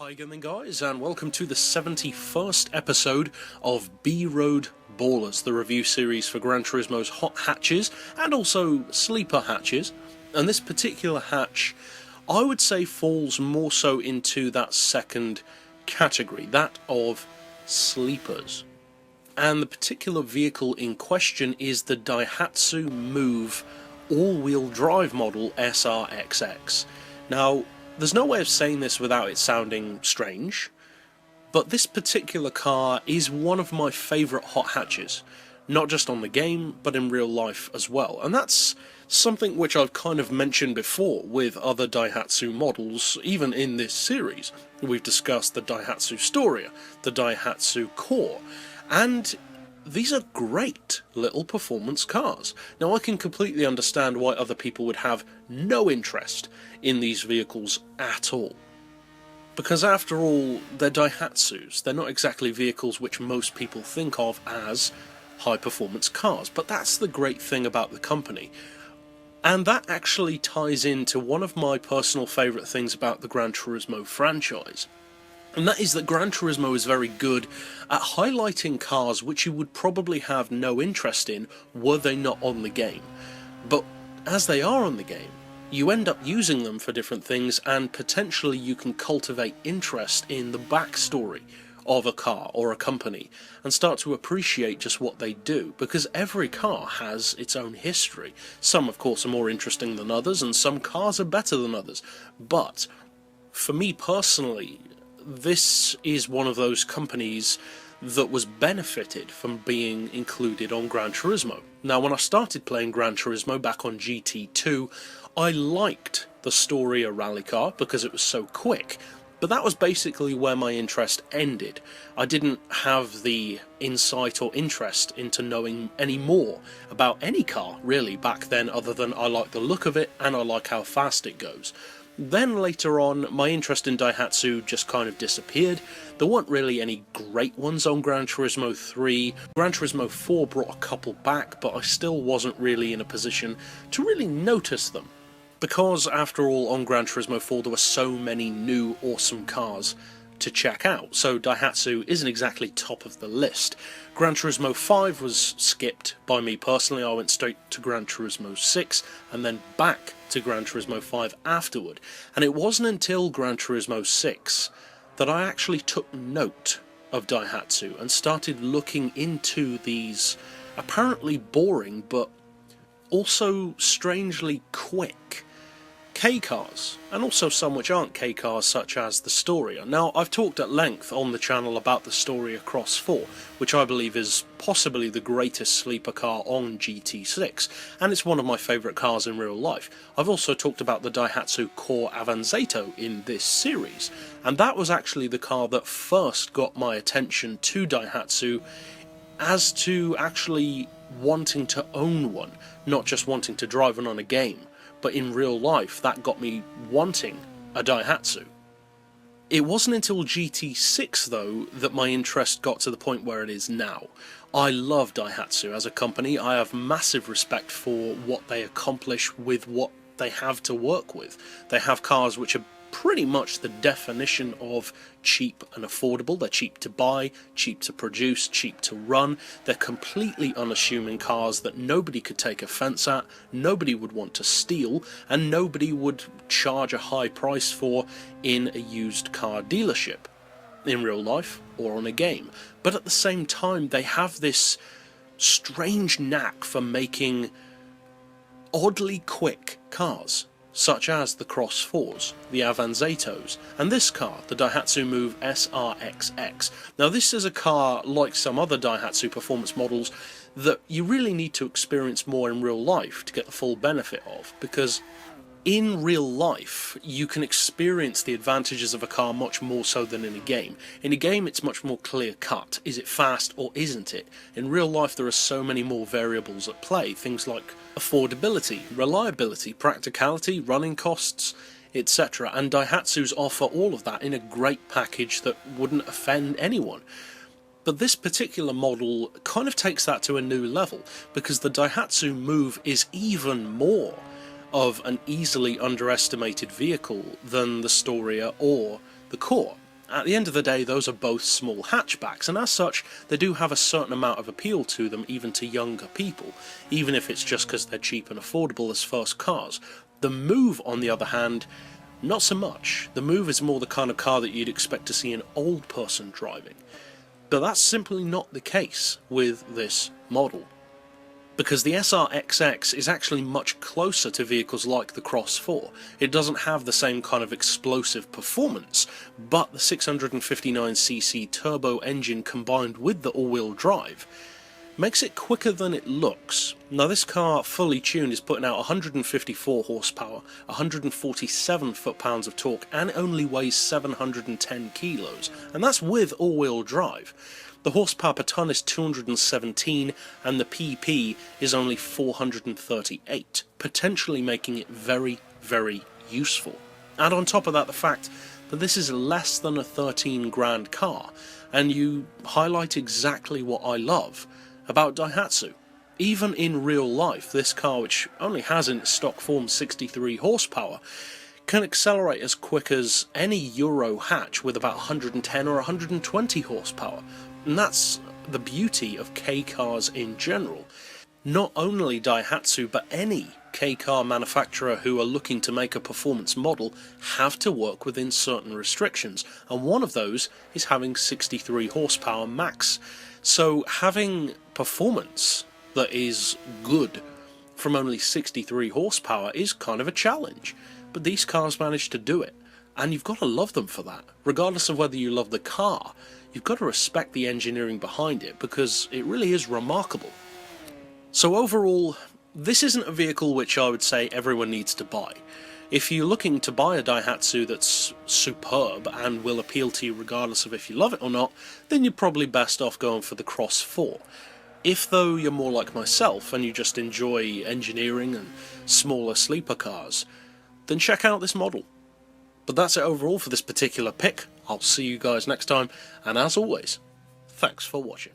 Hi again then guys, and welcome to the 71st episode of B-Road Ballers, the review series for Gran Turismo's hot hatches and also sleeper hatches. And this particular hatch, I would say, falls more so into that second category, that of sleepers. And the particular vehicle in question is the Daihatsu Move all-wheel drive model SR-XX. Now, there's no way of saying this without it sounding strange, but this particular car is one of my favourite hot hatches, not just on the game, but in real life as well. And that's something which I've kind of mentioned before with other Daihatsu models, even in this series. We've discussed the Daihatsu Storia, the Daihatsu Cuore, and these are great little performance cars. Now, I can completely understand why other people would have no interest in these vehicles at all. Because after all, they're Daihatsus. They're not exactly vehicles which most people think of as high-performance cars. But that's the great thing about the company. And that actually ties into one of my personal favourite things about the Gran Turismo franchise. And that is that Gran Turismo is very good at highlighting cars which you would probably have no interest in were they not on the game. But as they are on the game, you end up using them for different things, and potentially you can cultivate interest in the backstory of a car or a company and start to appreciate just what they do, because every car has its own history. Some, of course, are more interesting than others, and some cars are better than others. But for me personally, this is one of those companies that was benefited from being included on Gran Turismo. Now, when I started playing Gran Turismo back on GT2, I liked the Storia rally car because it was so quick, but that was basically where my interest ended. I didn't have the insight or interest into knowing any more about any car, really, back then, other than I like the look of it and I like how fast it goes. Then later on, my interest in Daihatsu just kind of disappeared. There weren't really any great ones on Gran Turismo 3. Gran Turismo 4 brought a couple back, but I still wasn't really in a position to really notice them. Because, after all, on Gran Turismo 4 there were so many new awesome cars to check out, so Daihatsu isn't exactly top of the list. Gran Turismo 5 was skipped by me personally. I went straight to Gran Turismo 6 and then back to Gran Turismo 5 afterward, and it wasn't until Gran Turismo 6 that I actually took note of Daihatsu and started looking into these apparently boring but also strangely quick K-cars, and also some which aren't K-cars, such as the Storia. Now, I've talked at length on the channel about the Storia Cross 4, which I believe is possibly the greatest sleeper car on GT6, and it's one of my favourite cars in real life. I've also talked about the Daihatsu Cuore Avanzato in this series, and that was actually the car that first got my attention to Daihatsu as to actually wanting to own one, not just wanting to drive one on a game. But in real life, that got me wanting a Daihatsu. It wasn't until GT6, though, that my interest got to the point where it is now. I love Daihatsu as a company. I have massive respect for what they accomplish with what they have to work with. They have cars which are pretty much the definition of cheap and affordable. They're cheap to buy, cheap to produce, cheap to run. They're completely unassuming cars that nobody could take offence at, nobody would want to steal, and nobody would charge a high price for in a used car dealership, in real life or on a game. But at the same time, they have this strange knack for making oddly quick cars, such as the Cross 4s, the Avanzatos, and this car, the Daihatsu Move SR-XX. Now, this is a car, like some other Daihatsu performance models, that you really need to experience more in real life to get the full benefit of, because in real life, you can experience the advantages of a car much more so than in a game. In a game, it's much more clear-cut. Is it fast or isn't it? In real life, there are so many more variables at play, things like affordability, reliability, practicality, running costs, etc. And Daihatsus offer all of that in a great package that wouldn't offend anyone. But this particular model kind of takes that to a new level, because the Daihatsu Move is even more of an easily underestimated vehicle than the Storia or the Cuore. at the end of the day, those are both small hatchbacks, and as such, they do have a certain amount of appeal to them, even to younger people, even if it's just because they're cheap and affordable as first cars. The Move, on the other hand, not so much. The Move is more the kind of car that you'd expect to see an old person driving. But that's simply not the case with this model, because the SR-XX is actually much closer to vehicles like the Cross 4. It doesn't have the same kind of explosive performance, but the 659cc turbo engine combined with the all-wheel drive makes it quicker than it looks. Now, this car, fully tuned, is putting out 154 horsepower, 147 foot-pounds of torque, and it only weighs 710 kilos, and that's with all-wheel drive. The horsepower per tonne is 217, and the PP is only 438, potentially making it very, very useful. And on top of that, the fact that this is less than a 13 grand car, and you highlight exactly what I love about Daihatsu. Even in real life, this car, which only has in its stock form 63 horsepower, can accelerate as quick as any Euro hatch with about 110 or 120 horsepower. And that's the beauty of K cars in general. Not only Daihatsu, but any K car manufacturer who are looking to make a performance model have to work within certain restrictions, and one of those is having 63 horsepower max. So having performance that is good from only 63 horsepower is kind of a challenge, but these cars manage to do it, and you've got to love them for that. Regardless of whether you love the car, you've got to respect the engineering behind it, because it really is remarkable. So overall, this isn't a vehicle which I would say everyone needs to buy. If you're looking to buy a Daihatsu that's superb and will appeal to you regardless of if you love it or not, then you're probably best off going for the Cross 4. If though you're more like myself and you just enjoy engineering and smaller sleeper cars, then check out this model. But that's it overall for this particular pick. I'll see you guys next time, and as always, thanks for watching.